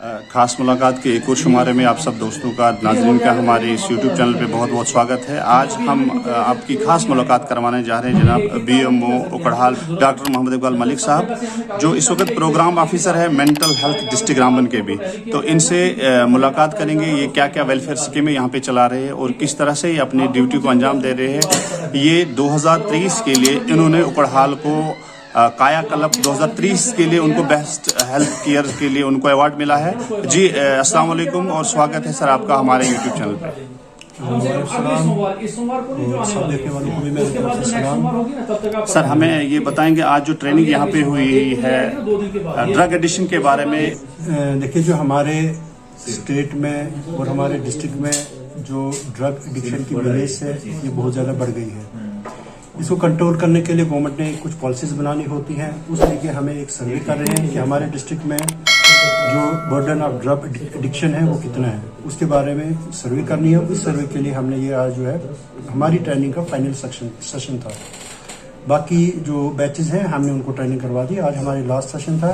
खास मुलाकात के एक और शुमारे में आप सब दोस्तों का, नाज़रीन का हमारे इस यूट्यूब चैनल पे बहुत बहुत स्वागत है। आज हम आपकी खास मुलाकात करवाने जा रहे हैं जनाब BMO उकड़हाल डॉक्टर मोहम्मद इकबाल मलिक साहब, जो इस वक्त प्रोग्राम ऑफिसर है मेंटल हेल्थ डिस्ट्रिक्ट रामबन के भी। तो इनसे मुलाकात करेंगे, ये क्या क्या वेलफेयर स्कीमें यहाँ पे चला रहे हैं और किस तरह से ये अपनी ड्यूटी को अंजाम दे रहे हैं। ये 2023 के लिए इन्होंने उकड़हाल को कायाकल्प 2023 के लिए उनको बेस्ट हेल्थ केयर के लिए उनको अवार्ड मिला है। जी अस्सलाम वालेकुम और स्वागत है सर आपका हमारे यूट्यूब चैनल पे। सर हमें ये बताएंगे आज जो ट्रेनिंग यहाँ पे हुई है ड्रग एडिक्शन के बारे में। देखिए, जो हमारे स्टेट में और हमारे डिस्ट्रिक्ट में जो ड्रग एडिक्शन की वजह है ये बहुत ज़्यादा बढ़ गई है। इसको कंट्रोल करने के लिए गवर्नमेंट ने कुछ पॉलिसीज बनानी होती हैं। उस लेके हमें एक सर्वे कर रहे हैं कि हमारे डिस्ट्रिक्ट में जो बर्डन ऑफ ड्रग एडिक्शन है वो कितना है, उसके बारे में सर्वे करनी है। उस सर्वे के लिए हमने ये आज जो है हमारी ट्रेनिंग का फाइनल सेशन था। बाकी जो बैचेज हैं हमने उनको ट्रेनिंग करवा दी। आज हमारी लास्ट सेशन था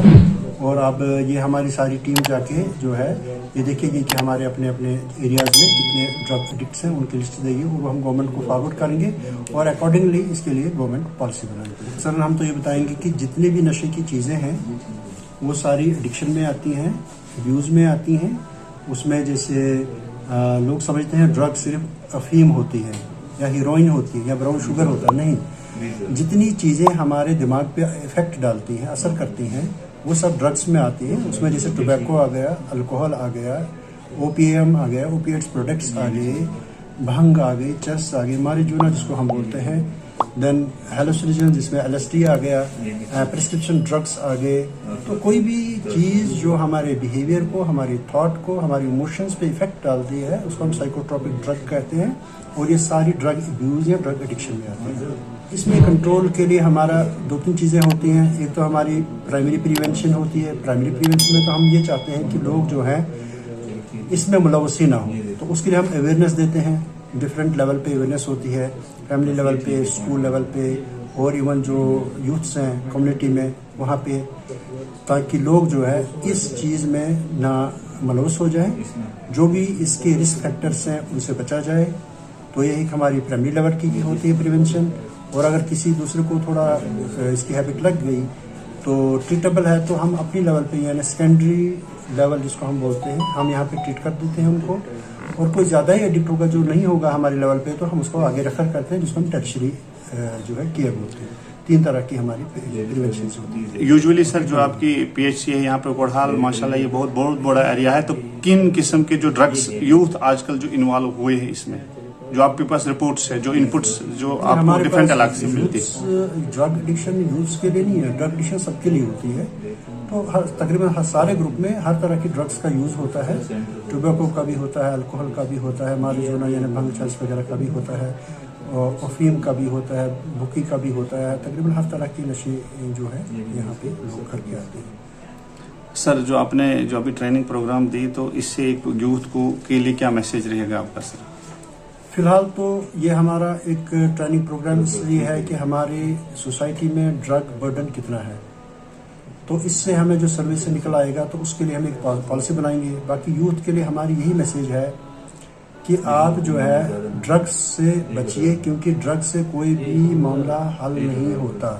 और अब ये हमारी सारी टीम जाके जो है ये देखेगी कि हमारे अपने अपने एरियाज में कितने ड्रग एडिक्ट्स हैं, उनकी लिस्ट देगी और वो हम गवर्नमेंट को फॉरवर्ड करेंगे और अकॉर्डिंगली इसके लिए गवर्नमेंट पॉलिसी बनाएगी। सर हम तो ये बताएंगे कि जितनी भी नशे की चीज़ें हैं वो सारी एडिक्शन में आती हैं, यूज़ में आती हैं। उसमें जैसे लोग समझते हैं ड्रग सिर्फ अफीम होती है या हीरोइन होती है या ब्राउन शुगर होता है, नहीं। जितनी चीज़ें हमारे दिमाग पे इफेक्ट डालती हैं, असर करती हैं, वो सब ड्रग्स में आती हैं। उसमें जैसे टोबैको आ गया, अल्कोहल आ गया, ओपीएम आ गया, ओपिएट्स प्रोडक्ट्स आ गए, भंग आ गई, चरस आ गई, मारिजुना जिसको हम बोलते हैं, देन हेलुसिनोजन जिसमें LSD आ गया, प्रिस्क्रिप्शन ड्रग्स आ गए। तो कोई भी चीज़ जो हमारे बिहेवियर को, हमारी थॉट को, हमारी इमोशंस पे इफेक्ट डालती है उसको हम साइकोट्रोपिक ड्रग कहते हैं और ये सारी ड्रग अब्यूज़ या ड्रग एडिक्शन में आती है। इसमें कंट्रोल के लिए हमारा 2-3 चीज़ें होती हैं। एक तो हमारी प्राइमरी प्रिवेंशन होती है। प्राइमरी प्रिवेंशन में तो हम ये चाहते हैं कि लोग जो हैं इसमें मुलवसी ना हो, तो उसके लिए हम अवेयरनेस देते हैं। डिफरेंट लेवल पे अवेयरनेस होती है, फैमिली लेवल पे, स्कूल लेवल पे और इवन जो यूथ्स हैं कम्युनिटी में वहाँ पे, ताकि लोग जो है इस चीज़ में ना मुलवस हो जाए, जो भी इसके रिस्क फैक्टर्स हैं उनसे बचा जाए। तो ये एक हमारी प्राइमरी लेवल की होती है प्रिवेंशन। और अगर किसी दूसरे को थोड़ा इसकी हैबिट लग गई तो ट्रीटेबल है, तो हम अपनी लेवल पे यानी सेकेंडरी लेवल जिसको हम बोलते हैं, हम यहाँ पे ट्रीट कर देते हैं उनको। और कोई ज़्यादा ही एडिक्ट होगा जो नहीं होगा हमारे लेवल पे, तो हम उसको आगे रेफर करते हैं जिसको हम टर्शरी जो है केयर बोलते हैं। 3 तरह की हमारी प्रिवेंशन होती है। यूजुअली सर जो आपकी PHC है यहाँ पे उकड़हाल माशाल्लाह ये बहुत बड़ा एरिया है। तो किन किस्म के जो ड्रग्स यूथ आजकल जो इन्वॉल्व हुए हैं इसमें, जो आपके पास रिपोर्ट्स है, जो इनपुट्स जो आपको डिफरेंट इलाके से मिलती है? ड्रग एडिक्शन यूथ के लिए नहीं है, ड्रग एडिक्शन सबके लिए होती है। तो तकरीबन सारे ग्रुप में हर तरह की ड्रग्स का यूज होता है। टोबैको का भी होता है, अल्कोहल का भी होता है, मारिजुना यानी भंग चरस वगैरह का भी होता है, और अफीम का भी होता है, भुक्की का भी होता है। तकरीबन हर तरह की नशे जो है यहाँ पे लोग करके आते हैं। सर जो आपने जो अभी ट्रेनिंग प्रोग्राम दी, तो इससे एक यूथ को के लिए क्या मैसेज रहेगा आपका सर? फिलहाल तो ये हमारा एक ट्रेनिंग प्रोग्राम इसलिए है कि हमारी सोसाइटी में ड्रग बर्डन कितना है, तो इससे हमें जो सर्वे से निकल आएगा तो उसके लिए हम एक पॉलिसी बनाएंगे। बाकी यूथ के लिए हमारी यही मैसेज है कि आप जो है ड्रग्स से बचिए, क्योंकि ड्रग्स से कोई भी मामला हल नहीं होता।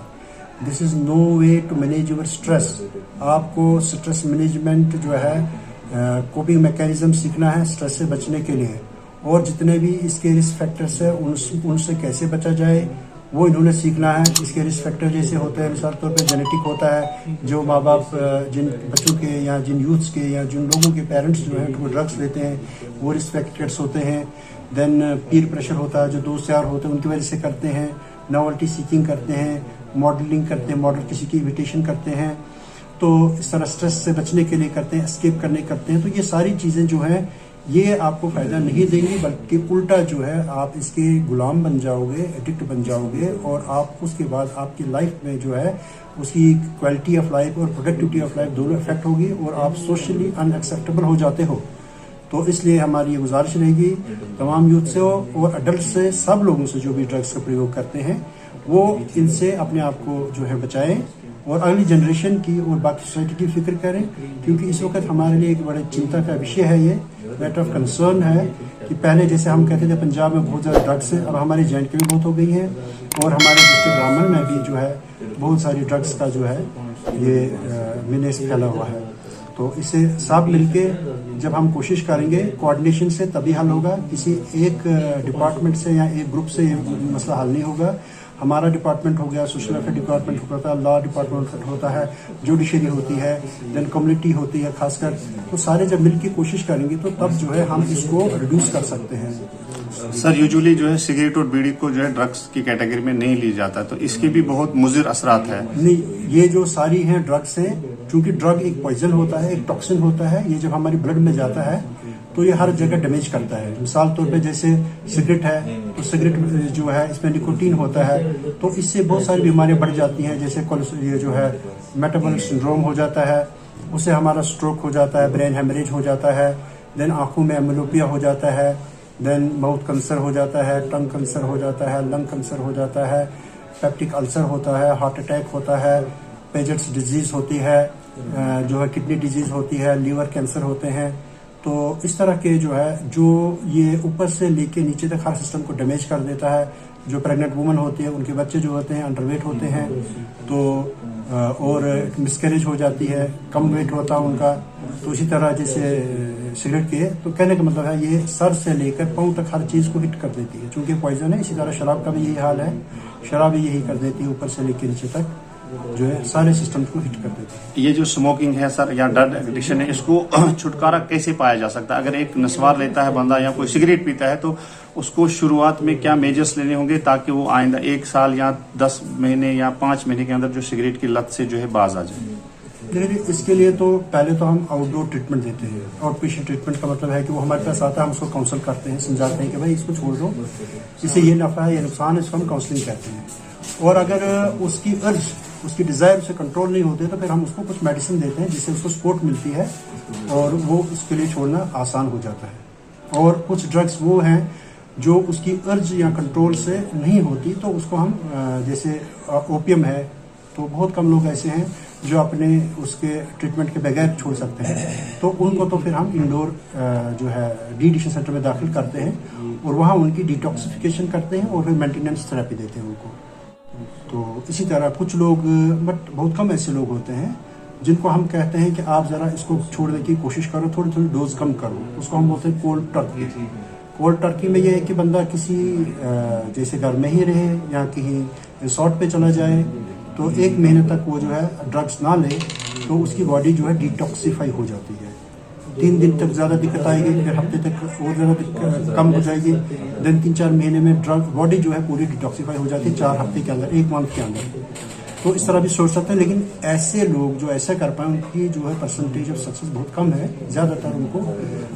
This is no way to manage your stress. आपको स्ट्रेस मैनेजमेंट जो है कोपिंग मैकेनिज्म सीखना है स्ट्रेस से बचने के लिए, और जितने भी इसके रिस्क फैक्टर्स हैं उनसे कैसे बचा जाए वो इन्होंने सीखना है। इसके रिस्क फैक्टर जैसे होते हैं, मिसाल तौर पे जेनेटिक होता है, जो माँ बाप जिन बच्चों के या जिन यूथ्स के या जिन लोगों के पेरेंट्स जो हैं वो ड्रग्स लेते हैं वो रिस्क फैक्टर्स होते हैं। देन पीर प्रेशर होता है, जो दोस्त यार होते हैं उनकी वजह से करते हैं, नॉवल्टी सीकिंग करते हैं, मॉडलिंग करते हैं, मॉडल किसी की इमिटेशन करते हैं, तो इस तरह स्ट्रेस से बचने के लिए करते हैं, एस्केप करने करते हैं। तो ये सारी चीज़ें जो हैं ये आपको फ़ायदा नहीं देंगी, बल्कि उल्टा जो है आप इसके गुलाम बन जाओगे, एडिक्ट बन जाओगे, और आप उसके बाद आपकी लाइफ में जो है उसकी क्वालिटी ऑफ लाइफ और प्रोडक्टिविटी ऑफ लाइफ दोनों इफेक्ट होगी और आप सोशली अनएक्सेप्टेबल हो जाते हो। तो इसलिए हमारी ये गुजारिश रहेगी तमाम यूथ से और अडल्ट से, सब लोगों से जो भी ड्रग्स का प्रयोग करते हैं वो इनसे अपने आप को जो है बचाएं और अगली जनरेशन की और बाकी सोसाइटी की फिक्र करें, क्योंकि इस वक्त हमारे लिए एक बड़े चिंता का विषय है, ये मैटर ऑफ कंसर्न है कि पहले जैसे हम कहते थे पंजाब में बहुत ज़्यादा ड्रग्स है, अब हमारे J&K में बहुत हो गई है और हमारे डिस्ट्रिक्ट रामबन में भी जो है बहुत सारी ड्रग्स का जो है ये मीनेस फैला हुआ है। तो इसे सब मिलके जब हम कोशिश करेंगे कोऑर्डिनेशन से तभी हल होगा, किसी एक डिपार्टमेंट से या एक ग्रुप से ये मसला हल नहीं होगा। हमारा डिपार्टमेंट हो गया, सोशल वेलफेयर डिपार्टमेंट होता है, लॉ डिपार्टमेंट होता है, जुडिशरी होती है, देन कम्युनिटी होती है खासकर, तो सारे जब मिलकर कोशिश करेंगे तो तब जो है हम इसको रिड्यूस कर सकते हैं। सर यूजुअली जो है सिगरेट और बीड़ी को जो है ड्रग्स की कैटेगरी में नहीं ली जाता, तो इसके भी बहुत मुज़िर असरात है। नहीं, ये जो सारी हैं ड्रग्स हैं, क्योंकि ड्रग एक पॉइजन होता है, एक टॉक्सिन होता है, ये जब हमारी ब्लड में जाता है तो ये हर जगह डैमेज करता है। मिसाल तौर पे जैसे सिगरेट है, तो सिगरेट जो है इसमें निकोटीन होता है, तो इससे बहुत सारी बीमारियां बढ़ जाती हैं, जैसे ये जो है मेटाबॉलिक सिंड्रोम हो जाता है, उससे हमारा स्ट्रोक हो जाता है, ब्रेन हेमरेज हो जाता है, देन आंखों में एम्ब्लियोपिया हो जाता है, देन माउथ कैंसर हो जाता है, टंग कैंसर हो जाता है, लंग कैंसर हो जाता है, पेप्टिक अल्सर होता है, हार्ट अटैक होता है, पेजेंट्स डिजीज होती है, जो है किडनी डिजीज होती है, लीवर कैंसर होते हैं। तो इस तरह के जो है जो ये ऊपर से लेके नीचे तक हर सिस्टम को डैमेज कर देता है। जो प्रेग्नेंट वुमन होती है उनके बच्चे जो होते हैं अंडरवेट होते हैं, तो और मिसकैरेज हो जाती है, कम वेट होता है उनका। तो इसी तरह जैसे सिगरेट के, तो कहने का मतलब है ये सर से लेकर पाँव तक हर चीज़ को हिट कर देती है, चूंकि पॉइजन है। इसी तरह शराब का भी यही हाल है, शराब भी यही कर देती है, ऊपर से लेकर नीचे तक जो है सारे सिस्टम को हिट कर देती है। ये जो स्मोकिंग है सर या ड्रग एडिक्शन है, इसको छुटकारा कैसे पाया जा सकता है? अगर एक नस्वार लेता है बंदा या कोई सिगरेट पीता है तो उसको शुरुआत में क्या मेजर्स लेने होंगे ताकि वो आइंदा 1 साल या 10 महीने या 5 महीने के अंदर जो सिगरेट की लत से जो है बाज आ जाए? देखिए, इसके लिए तो पहले तो हम आउटडोर ट्रीटमेंट देते हैं। आउट पेशेंट ट्रीटमेंट का मतलब है कि वो हमारे पास आता है, हम उसको काउंसल करते हैं, समझाते हैं कि भाई इसको छोड़ दो, इससे ये नफा है, ये नुकसान है, इसको हम काउंसलिंग कहते हैं। और अगर उसकी अर्ज, उसकी डिजायर से कंट्रोल नहीं होते तो फिर हम उसको कुछ मेडिसिन देते हैं जिससे उसको सपोर्ट मिलती है और वो उसके लिए छोड़ना आसान हो जाता है। और कुछ ड्रग्स वो हैं जो उसकी अर्ज या कंट्रोल से नहीं होती, तो उसको हम जैसे ओपियम है, तो बहुत कम लोग ऐसे हैं जो अपने उसके ट्रीटमेंट के बगैर छोड़ सकते हैं, तो उनको तो फिर हम इंडोर जो है डी एडिक्शन सेंटर में दाखिल करते हैं और वहाँ उनकी डिटॉक्सिफिकेशन करते हैं और फिर मेंटेनेंस थेरेपी देते हैं उनको। तो इसी तरह कुछ लोग, बट बहुत कम ऐसे लोग होते हैं जिनको हम कहते हैं कि आप ज़रा इसको छोड़ने की कोशिश करो, थोड़ी थोड़ी डोज कम करो, उसको हम बोलते हैं कोल्ड टर्की। कोल्ड टर्की में यह है कि बंदा किसी जैसे घर में ही रहे या कहीं रिसोर्ट पे चला जाए, तो 1 महीने तक वो जो है ड्रग्स ना ले तो उसकी बॉडी जो है डिटॉक्सिफाई हो जाती है। 3 दिन तक ज़्यादा दिक्कत आएगी, फिर हफ्ते तक और ज़्यादा कम हो जाएगी, देन 3-4 महीने में ड्रग बॉडी जो है पूरी डिटॉक्सिफाई हो जाती है 4 हफ्ते के अंदर, 1 मंथ के अंदर। तो इस तरह भी सोच सकते हैं, लेकिन ऐसे लोग जो ऐसा कर पाए उनकी जो है परसेंटेज ऑफ सक्सेस बहुत कम है। ज़्यादातर उनको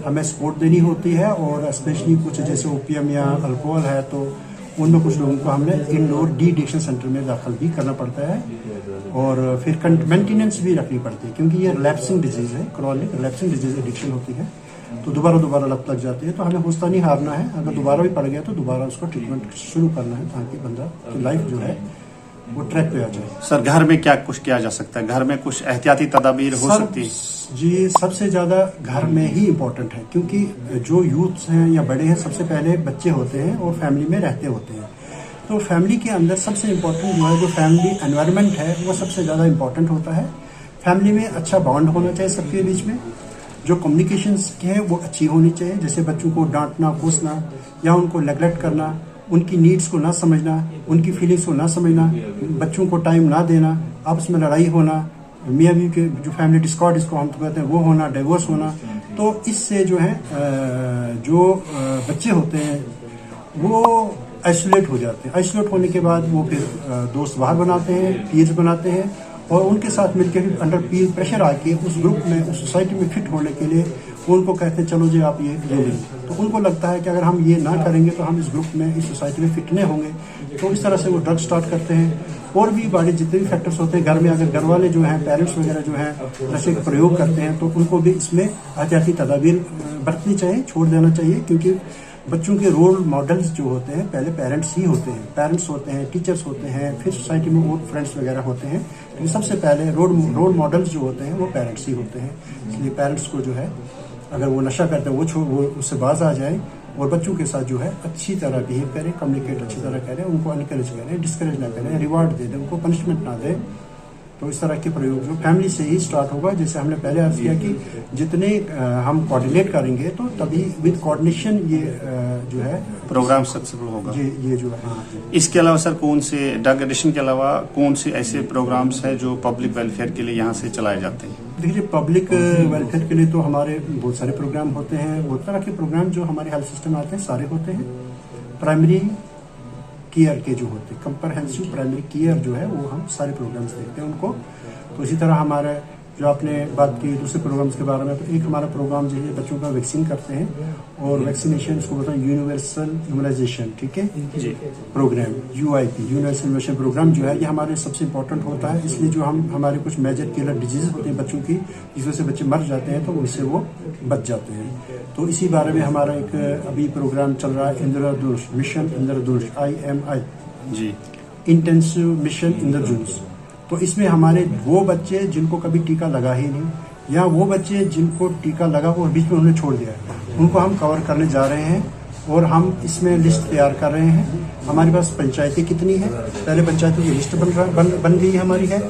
हमें सपोर्ट देनी होती है, और स्पेशली कुछ जैसे ओपियम या अल्कोहल है तो उनमें कुछ लोगों को हमने इंडोर डी एडिक्शन सेंटर में दाखिल भी करना पड़ता है, और फिर मेंटेनेंस भी रखनी पड़ती है, क्योंकि ये रिलैप्सिंग डिजीज है, क्रॉनिक रिलैप्सिंग डिजीज एडिक्शन होती है, तो दोबारा लत लग जाती है। तो हमें हौसला नहीं हारना है, अगर दोबारा भी पड़ गया तो दोबारा उसको ट्रीटमेंट शुरू करना है ताकि बंदा की लाइफ जो है वो ट्रैक पे आ जाए। सर घर में क्या कुछ किया जा सकता है? घर में कुछ एहतियाती तदाबीर हो सकती है? जी, सबसे ज़्यादा घर में ही इम्पोर्टेंट है, क्योंकि जो यूथ्स हैं या बड़े हैं, सबसे पहले बच्चे होते हैं और फैमिली में रहते होते हैं। तो फैमिली के अंदर सबसे इम्पोर्टेंट जो है, जो फैमिली एनवायरनमेंट है, वो सबसे ज़्यादा इम्पोर्टेंट होता है। फैमिली में अच्छा बॉन्ड होना चाहिए सबके बीच में, जो कम्युनिकेशन है वो अच्छी होनी चाहिए, जैसे बच्चों को डांटना, कोसना या उनको नेगलेक्ट करना, उनकी नीड्स को ना समझना, उनकी फीलिंग्स को ना समझना, बच्चों को टाइम ना देना, आपस में लड़ाई होना, मियाँ बीवी के जो फैमिली डिस्कॉर्ड इसको हम तो कहते हैं वो होना, डिवोर्स होना। तो इससे जो है जो बच्चे होते हैं वो आइसोलेट हो जाते हैं। आइसोलेट होने के बाद वो फिर दोस्त बाहर बनाते हैं, पीयर्स बनाते हैं, और उनके साथ मिलकर अंडर पीयर प्रेशर आके उस ग्रुप में, उस सोसाइटी में फिट होने के लिए उनको कहते हैं चलो जी आप ये ले लें। तो उनको लगता है कि अगर हम ये ना करेंगे तो हम इस ग्रुप में, इस सोसाइटी में फिट नहीं होंगे, तो इस तरह से वो ड्रग स्टार्ट करते हैं। और भी बड़े जितने भी फैक्टर्स होते हैं घर में, अगर घर वाले जो हैं, पेरेंट्स वगैरह जो हैं नशे का प्रयोग करते हैं, तो उनको भी इसमें एहतियाती तदाबीर बरतनी चाहिए, छोड़ देना चाहिए, क्योंकि बच्चों के रोल मॉडल्स जो होते हैं पहले पेरेंट्स ही होते हैं। पेरेंट्स होते हैं, टीचर्स होते हैं, फिर सोसाइटी में और फ्रेंड्स वगैरह होते हैं तो सबसे पहले रोल मॉडल्स जो होते हैं वो पेरेंट्स ही होते हैं। इसलिए पेरेंट्स को जो है अगर वो नशा करते हैं वो उससे बाज आ जाए और बच्चों के साथ जो है अच्छी तरह बिहेव करें, कम्युनिकेट अच्छी तरह करें, उनको इनकरेज करें, डिस्करेज ना करें, रिवार्ड दे दें, उनको पनिशमेंट ना दें। तो इस तरह के प्रयोग जो फैमिली से ही स्टार्ट होगा, जैसे हमने पहले अर्ज किया कि जितने हम कोऑर्डिनेट करेंगे तो तभी विद कोऑर्डिनेशन ये जो है प्रोग्राम सक्सेसफुल होगा। ये जो है। इसके अलावा सर कौन से ड्रग एडिक्शन के अलावा कौन से ऐसे प्रोग्राम्स हैं जो पब्लिक वेलफेयर के लिए यहाँ से चलाए जाते हैं? देखिए, पब्लिक वेलफेयर के लिए तो हमारे बहुत सारे प्रोग्राम होते हैं। बहुत तरह के प्रोग्राम जो हमारे हेल्थ सिस्टम आते हैं सारे होते हैं। प्राइमरी केयर के जो होते हैं, कंप्रहेंसिव प्राइमरी केयर जो है वो हम सारे प्रोग्राम्स देखते हैं उनको। तो इसी तरह हमारे जो आपने बात की दूसरे प्रोग्राम्स के बारे में, तो एक हमारा प्रोग्राम जो है बच्चों का वैक्सीन करते हैं और वैक्सीनेशन इसको बोलते हैं यूनिवर्सल इम्यूनाइजेशन, ठीक है जी, programme UIP universal immunisation programme जो है ये हमारे सबसे इम्पोर्टेंट होता है। इसलिए जो हमारे कुछ मेजर किलर डिजीज होते हैं बच्चों की, जिस वजह से बच्चे मर जाते हैं, तो उनसे वो बच जाते हैं। तो इसी बारे में हमारा एक अभी प्रोग्राम चल रहा है, इंद्रधनुष मिशन, इंद्रधनुष IMI जी, इंटेंसिव मिशन इंद्रधनुष। तो इसमें हमारे वो बच्चे जिनको कभी टीका लगा ही नहीं, या वो बच्चे जिनको टीका लगा और बीच में उन्होंने छोड़ दिया, उनको हम कवर करने जा रहे हैं। और हम इसमें लिस्ट तैयार कर रहे हैं। हमारे पास पंचायतें कितनी है, पहले पंचायतों की लिस्ट बन गई हमारी है।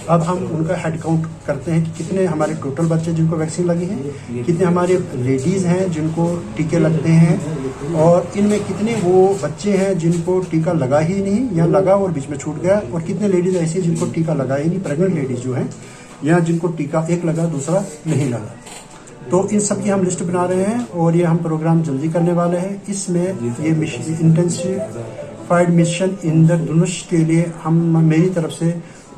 अब हम उनका हेड काउंट करते हैं कि कितने हमारे टोटल बच्चे जिनको वैक्सीन लगी है, कितने हमारे लेडीज हैं जिनको टीके लगते हैं, और इनमें कितने वो बच्चे हैं जिनको टीका लगा ही नहीं या लगा और बीच में छूट गया, और कितने लेडीज ऐसी हैं जिनको टीका लगा ही नहीं, प्रेग्नेंट लेडीज जो हैं, या जिनको टीका एक लगा दूसरा नहीं लगा। तो इन सब की हम लिस्ट बना रहे हैं और ये हम प्रोग्राम जल्दी करने वाले हैं। इसमें ये इंटेंसिफाइड मिशन इंद्रधनुष के लिए हम मेरी तरफ से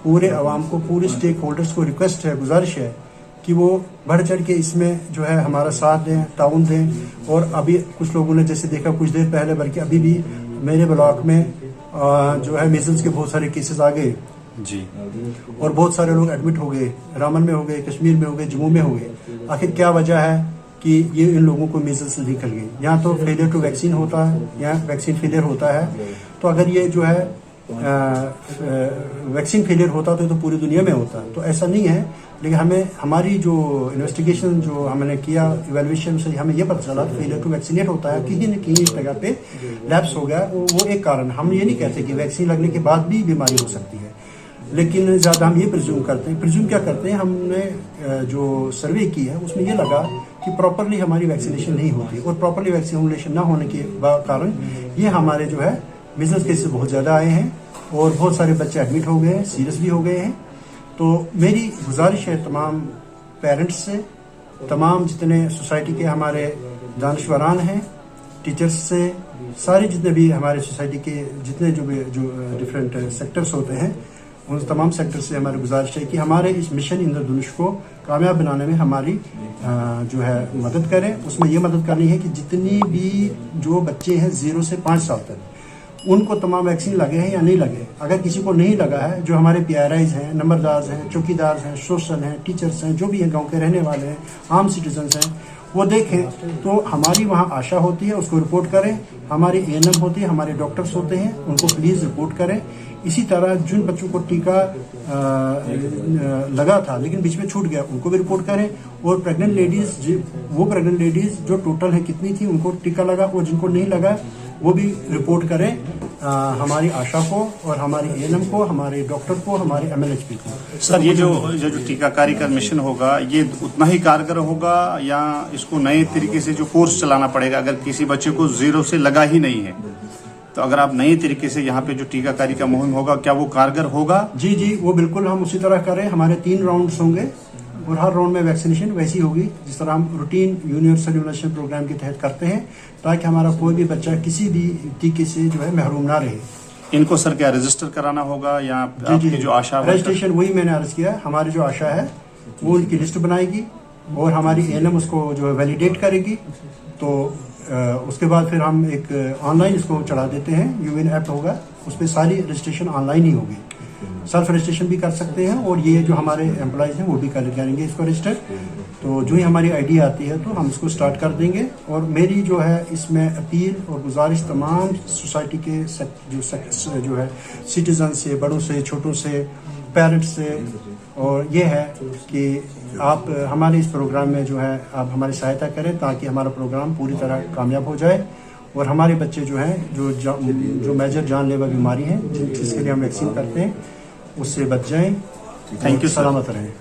पूरे आवाम को, पूरे स्टेक होल्डर्स को रिक्वेस्ट है, गुजारिश है कि वो बढ़ चढ़ के इसमें जो है हमारा साथ दें, ताउन दें। और अभी कुछ लोगों ने जैसे देखा कुछ देर पहले, बल्कि अभी भी मेरे ब्लॉक में जो है मीजल्स के बहुत सारे केसेस आ गए जी, और बहुत सारे लोग एडमिट हो गए, रामन में हो गए, कश्मीर में हो गए, जम्मू में हो गए। आखिर क्या वजह है कि ये इन लोगों को मीजल्स निकल गई? या तो फेलियर टू वैक्सीन होता है या वैक्सीन फेलियर होता है। तो अगर ये जो है वैक्सीन फेलियर होता तो पूरी दुनिया में होता, तो ऐसा नहीं है। लेकिन हमें हमारी जो इन्वेस्टिगेशन जो हमने किया, इवेल्युएशन से हमें ये पता चला फेलियर टू वैक्सीनेट होता है, कहीं न कहीं जगह पे लैप्स हो गया। वो एक कारण। हम ये नहीं कहते कि वैक्सीन लगने के बाद भी बीमारी हो सकती है, लेकिन ज़्यादा हम ये प्रिज्यूम करते हैं। प्रिज्यूम क्या करते हैं, हमने जो सर्वे की है उसमें ये लगा कि प्रॉपरली हमारी वैक्सीनेशन नहीं होती, और प्रॉपरली वैक्सीनेशन ना होने के कारण ये हमारे जो है मिजल्स केसेस बहुत ज़्यादा आए हैं और बहुत सारे बच्चे एडमिट हो गए हैं, सीरियस भी हो गए हैं। तो मेरी गुजारिश है तमाम पेरेंट्स से, तमाम जितने सोसाइटी के हमारे दानश्वरान हैं, टीचर्स से, सारे जितने भी हमारे सोसाइटी के जितने जो डिफरेंट सेक्टर्स होते हैं, उन तमाम सेक्टर से हमारी गुजारिश है कि हमारे इस मिशन इंद्रधनुष को कामयाब बनाने में हमारी जो है मदद करें। उसमें ये मदद करनी है कि जितनी भी जो बच्चे हैं 0 से 5 साल तक, उनको तमाम वैक्सीन लगे हैं या नहीं लगे। अगर किसी को नहीं लगा है, जो हमारे PRIs हैं, नंबरदार हैं, चौकीदार हैं, सोशल हैं, टीचर्स हैं, जो भी हैं, गांव के रहने वाले हैं, आम सिटीजन्स हैं, वो देखें तो हमारी वहाँ आशा होती है, उसको रिपोर्ट करें। हमारे ANM होती है, हमारे डॉक्टर्स होते हैं, उनको प्लीज़ रिपोर्ट करें। इसी तरह जिन बच्चों को टीका लगा था लेकिन बीच में छूट गया, उनको भी रिपोर्ट करें। और प्रेग्नेंट लेडीज जो टोटल है कितनी थी, उनको टीका लगा, और जिनको नहीं लगा वो भी रिपोर्ट करें हमारी आशा को और हमारी ANM को, हमारे डॉक्टर को, हमारे MLHP को। सर, ये जो टीकाकारी का मिशन होगा, ये उतना ही कारगर होगा या इसको नए तरीके से जो कोर्स चलाना पड़ेगा? अगर किसी बच्चे को 0 से लगा ही नहीं है, तो अगर आप नए तरीके से यहाँ पे जो टीकाकारी का मुहिम होगा, क्या वो कारगर होगा? जी, वो बिल्कुल हम उसी तरह करें। हमारे 3 राउंड्स होंगे और हर राउंड में वैक्सीनेशन वैसी होगी जिस तरह हम रूटीन यूनिवर्सल इम्यूनाइजेशन प्रोग्राम के तहत करते हैं, ताकि हमारा कोई भी बच्चा किसी भी टीके से जो है महरूम ना रहे। इनको सर क्या रजिस्टर कराना होगा या आपकी जो आशा? रजिस्ट्रेशन वही मैंने अर्ज किया, हमारी जो आशा है वो उनकी लिस्ट बनाएगी और हमारी ANM उसको जो है वैलिडेट करेगी। तो उसके बाद फिर हम एक ऑनलाइन इसको चढ़ा देते हैं, यूएन ऐप होगा, उस पर सारी रजिस्ट्रेशन ऑनलाइन ही होगी। सेल्फ रजिस्ट्रेशन भी कर सकते हैं और ये जो हमारे एम्प्लॉयज हैं वो भी करेंगे इसको रजिस्टर। तो जो ही हमारी आईडी आती है तो हम इसको स्टार्ट कर देंगे। और मेरी जो है इसमें अपील और गुजारिश तमाम सोसाइटी के जो है सिटीजन से, बड़ों से, छोटों से, पेरेंट्स से, और ये है कि आप हमारे इस प्रोग्राम में जो है आप हमारी सहायता करें ताकि हमारा प्रोग्राम पूरी तरह कामयाब हो जाए और हमारे बच्चे जो हैं जो मेजर जानलेवा बीमारी हैं जिसके लिए हम वैक्सीन करते हैं उससे बच जाएं। थैंक यू, सलामत रहें।